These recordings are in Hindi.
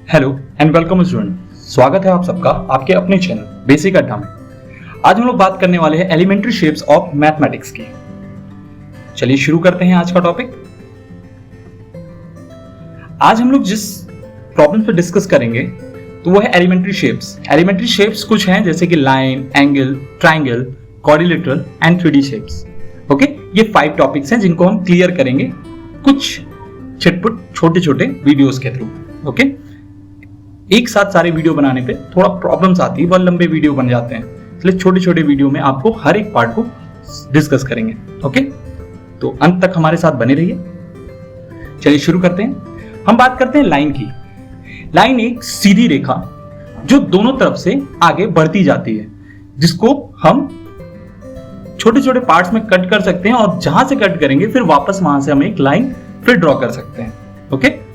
हेलो एंड वेलकम स्टूडेंट, स्वागत है आप सबका आपके अपने चैनल बेसिक अड्डा में। आज हम लोग बात करने वाले हैं एलिमेंट्री शेप्स ऑफ मैथमेटिक्स की। चलिए शुरू करते हैं आज का टॉपिक। आज हम लोग जिस प्रॉब्लम पे डिस्कस करेंगे तो वो है एलिमेंट्री शेप्स। एलिमेंट्री शेप्स कुछ हैं जैसे कि line, angle, triangle, quadrilateral and 3D shapes. Okay, ये 5 टॉपिक्स हैं जिनको हम क्लियर करेंगे कुछ छिटपुट छोटे छोटे वीडियोस के थ्रू। ओके, एक साथ सारे वीडियो बनाने पे थोड़ा प्रॉब्लम्स आती है, बहुत लंबे वीडियो बन जाते हैं, इसलिए छोटे छोटे वीडियो में आपको हर एक पार्ट को डिस्कस करेंगे। ओके, तो अंत तक हमारे साथ बने रहिए। चलिए शुरू करते हैं। हम बात करते हैं लाइन की। लाइन एक सीधी रेखा जो दोनों तरफ से आगे बढ़ती जाती है, जिसको हम छोटे छोटे पार्ट्स में कट कर सकते हैं और जहां से कट करेंगे फिर वापस वहां से हम एक लाइन फिर ड्रॉ कर सकते हैं। ओके,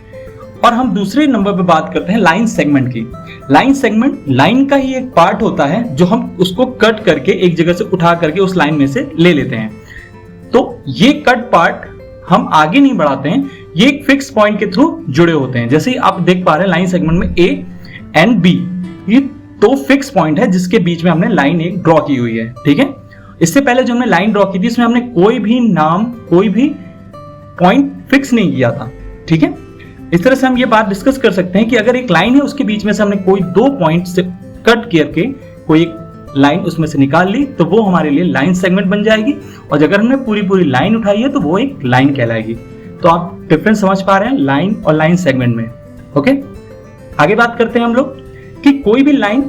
और हम दूसरे नंबर पे बात करते हैं लाइन सेगमेंट की। लाइन सेगमेंट लाइन का ही एक पार्ट होता है जो हम उसको कट करके एक जगह से उठा करके उस लाइन में से ले लेते हैं। तो ये कट पार्ट हम आगे नहीं बढ़ाते हैं, ये एक फिक्स पॉइंट के थ्रू जुड़े होते हैं। जैसे आप देख पा रहे हैं लाइन सेगमेंट में ए एंड बी, ये 2 फिक्स पॉइंट है जिसके बीच में हमने लाइन एक ड्रॉ की हुई है। ठीक है, इससे पहले जो हमने लाइन ड्रॉ की थी इसमें हमने कोई भी नाम, कोई भी पॉइंट फिक्स नहीं किया था। ठीक है, इस तरह से हम ये बात डिस्कस कर सकते हैं कि अगर एक लाइन है उसके बीच में से हमने कोई 2 पॉइंट से कट करके कोई एक लाइन उसमें से निकाल ली तो वो हमारे लिए लाइन सेगमेंट बन जाएगी, और अगर हमने पूरी लाइन उठाई है तो वो एक लाइन कहलाएगी। तो आप डिफरेंस समझ पा रहे हैं लाइन और लाइन सेगमेंट में। ओके, आगे बात करते हैं हम लोग कि कोई भी लाइन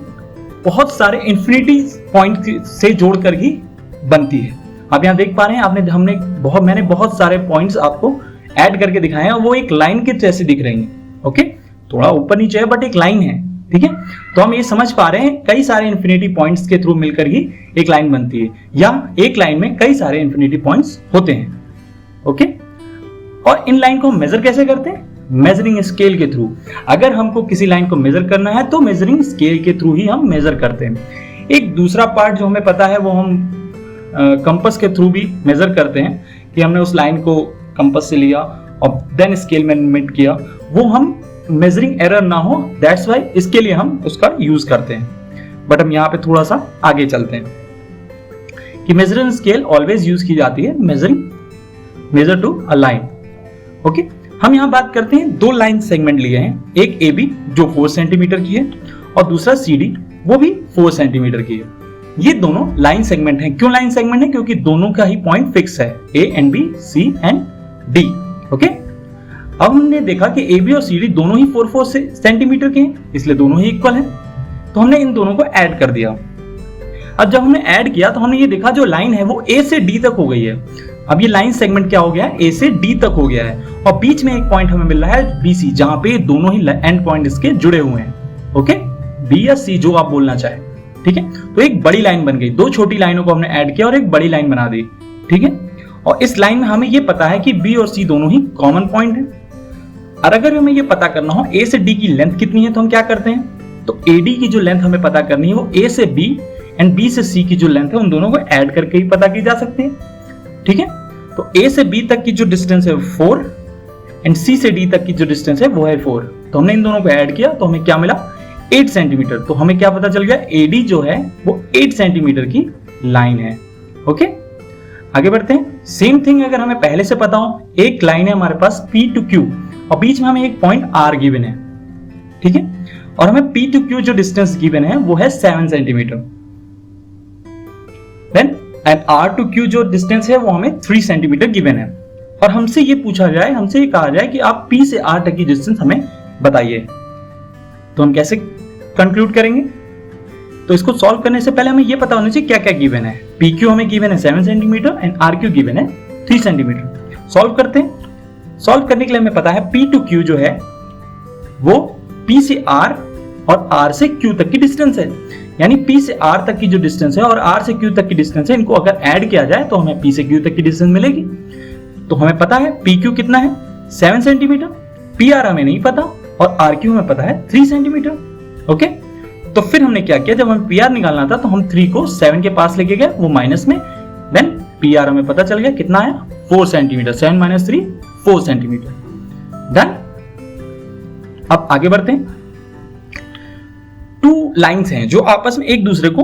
बहुत सारे इंफिनिटी पॉइंट से जोड़कर ही बनती है। आप यहाँ देख पा रहे हैं मैंने बहुत सारे पॉइंट्स आपको ऐड करके दिखाए हैं, वो एक लाइन के जैसे दिख रही हैं। ओके, थोड़ा ऊपर नीचे है बट एक लाइन है। ठीक है, तो हम ये समझ पा रहे हैं कई सारे इंफिनिटी पॉइंट्स के थ्रू मिलकर ही एक लाइन बनती है, या एक लाइन में कई सारे इंफिनिटी पॉइंट्स होते हैं। ओके, और इन लाइन को हम मेजर कैसे करते हैं? मेजरिंग स्केल के थ्रू। अगर हमको किसी लाइन को मेजर करना है तो मेजरिंग स्केल के थ्रू ही हम मेजर करते हैं। एक दूसरा पार्ट जो हमें पता है वो हम कंपास के थ्रू भी मेजर करते हैं, कि हमने उस लाइन को कंपास से लिया और देन स्केल में मेट किया, वो हम मेजरिंग एरर ना हो, दैट्स वाई इसके लिए हम उसका यूज करते हैं। बट हम यहाँ पे थोड़ा सा आगे चलते हैं कि मेजरिंग स्केल ऑलवेज यूज की जाती है measure to a line. Okay, हम यहाँ बात करते हैं 2 लाइन सेगमेंट लिए हैं, एक AB जो 4 सेंटीमीटर की है और दूसरा CD वो भी 4 सेंटीमीटर की है। ये दोनों लाइन सेगमेंट हैं। क्यों लाइन सेगमेंट है? क्योंकि दोनों का ही पॉइंट फिक्स है, A and B, C and D। Okay, अब हमने देखा कि AB और CD दोनों ही 4 सेंटीमीटर के हैं, इसलिए दोनों ही इक्वल हैं। तो हमने इन दोनों को ऐड कर दिया। अब जब हमने ऐड किया तो हमने ये देखा जो लाइन है वो A से D तक हो गई है। अब ये लाइन सेगमेंट क्या हो गया है? A से D तक हो गया है, और बीच में एक पॉइंट हमें मिल रहा है BC, जहां पे दोनों ही एंड पॉइंट इसके जुड़े हुए हैं। ओके, B या C जो आप बोलना चाहे। ठीक है, तो एक बड़ी लाइन बन गई। 2 छोटी लाइनों को हमने ऐड किया और एक बड़ी लाइन बना दी। ठीक है, और इस लाइन में हमें ये पता है कि B और C दोनों ही कॉमन पॉइंट है। और अगर हमें ये पता करना हो A से D की लेंथ कितनी है तो हम क्या करते हैं, तो AD की जो लेंथ हमें पता करनी है वो A से B एंड B से C की जो लेंथ है उन दोनों को ऐड करके ही पता की जा सकती है। ठीक है, तो A से B तक की जो डिस्टेंस है 4 एंड C से D तक की जो डिस्टेंस है वो है 4। तो हमने इन दोनों को ऐड किया तो हमें क्या मिला? 8 सेंटीमीटर। तो हमें क्या पता चल गया? AD जो है वो 8 सेंटीमीटर की लाइन है। ओके, आगे बढ़ते हैं। सेम थिंग अगर हमें पहले से पता हो, एक लाइन है हमारे पास P to Q और बीच में हमें एक पॉइंट R गिवन है। ठीक है, और हमें P to Q जो डिस्टेंस गिवन है वो है 7 centimetre. Then and R to Q जो डिस्टेंस है वो हमें 3 सेंटीमीटर गिवन है, और हमसे ये पूछा जाए, हमसे ये कहा जाए कि आप P से R तक की डिस्टेंस हमें बताइए। तो हम कैसे कंक्लूड करेंगे? तो इसको सॉल्व करने से पहले हमें यह पता होना चाहिए क्या क्या गिवन है। PQ हमें गिवन है 7 सेंटीमीटर एंड RQ गिवन है 3 सेंटीमीटर। सॉल्व करते हैं। सॉल्व करने के लिए हमें पता है P to Q जो है वो P से R और R से Q तक की डिस्टेंस है, यानी P से R तक की जो डिस्टेंस है और R से Q तक की डिस्टेंस है, इनको अगर ऐड किया जाए तो हमें P से Q तक की डिस्टेंस मिलेगी। तो हमें पता है PQ कितना है? 7 सेंटीमीटर। PR हमें नहीं पता और RQ हमें पता है 3 सेंटीमीटर। ओके, तो फिर हमने क्या किया, जब हमें PR निकालना था तो हम 3 को 7 के पास लेके गए, वो माइनस में, देन PR हमें पता चल गया कितना है? 4 सेंटीमीटर। 7 - 3 4 सेंटीमीटर। डन। अब आगे बढ़ते हैं। लाइंस हैं जो आपस में एक दूसरे को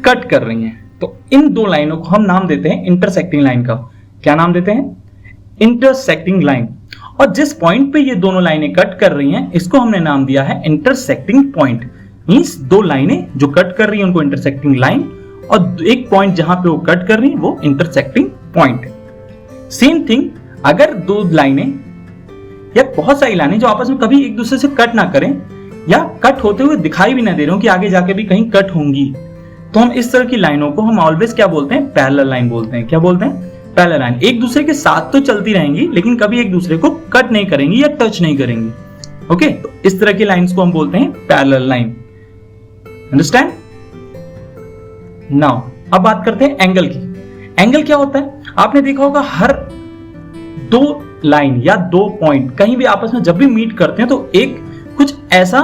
कट कर रही हैं, तो इन दो लाइनों को हम नाम देते हैं इंटरसेक्टिंग लाइन का। क्या नाम देते हैं? Intersecting line. और जिस पॉइंट पे ये दोनों लाइनें कट कर रही हैं इसको हमने नाम दिया है इंटरसेक्टिंग पॉइंट। मींस दो लाइनें जो कट कर रही हैं उनको इंटरसेक्टिंग लाइन, और एक पॉइंट जहां पे वो कट कर रही है वो इंटरसेक्टिंग पॉइंट। सेम थिंग, अगर दो लाइनें या बहुत सारी लाइनें जो आपस में कभी एक दूसरे से कट ना करें या कट होते हुए दिखाई भी ना दे रहे हो कि आगे जाके भी कहीं कट होंगी, तो हम इस तरह की लाइनों को हम ऑलवेज क्या बोलते हैं? पैरेलल लाइन बोलते हैं। क्या बोलते हैं? Parallel line. एक दूसरे के साथ तो चलती रहेंगी लेकिन कभी एक दूसरे को कट नहीं करेंगी या टच नहीं करेंगी। ओके, तो इस तरह की लाइंस को हम बोलते हैं पैरेलल लाइन। अंडरस्टैंड? नाउ अब बात करते हैं एंगल की। एंगल क्या होता है? आपने देखा होगा हर दो लाइन या दो पॉइंट कहीं भी आपस में जब भी मीट करते हैं तो एक कुछ ऐसा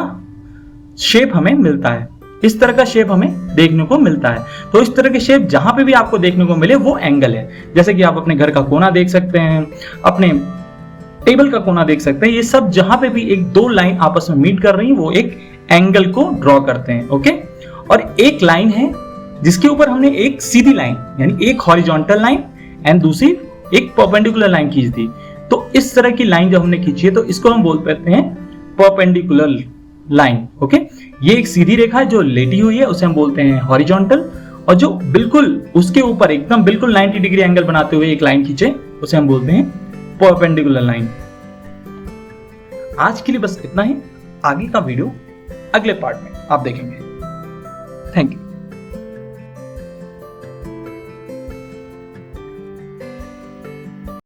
शेप हमें मिलता है, इस तरह का शेप हमें देखने को मिलता है। तो इस तरह के शेप जहां पे भी आपको देखने को मिले वो एंगल है। जैसे कि आप अपने घर का कोना देख सकते हैं, अपने टेबल का कोना देख सकते हैं, ये सब जहां पे भी एक दो लाइन आपस में मीट कर रही है वो एक एंगल को ड्रॉ करते हैं। ओके, और एक लाइन है जिसके ऊपर हमने एक सीधी लाइन यानी एक हॉरिजॉन्टल लाइन एंड दूसरी एक परपेंडिकुलर लाइन खींच दी। तो इस तरह की लाइन जब हमने खींची है तो इसको हम बोल पाते हैं परपेंडिकुलर लाइन। ओके, ये एक सीधी रेखा है जो लेटी हुई है उसे हम बोलते हैं हॉरिजॉन्टल, और जो बिल्कुल उसके ऊपर एकदम बिल्कुल 90 डिग्री एंगल बनाते हुए एक लाइन खींचे उसे हम बोलते हैं परपेंडिकुलर लाइन। आज के लिए बस इतना ही। आगे का वीडियो अगले पार्ट में आप देखेंगे। Thank you.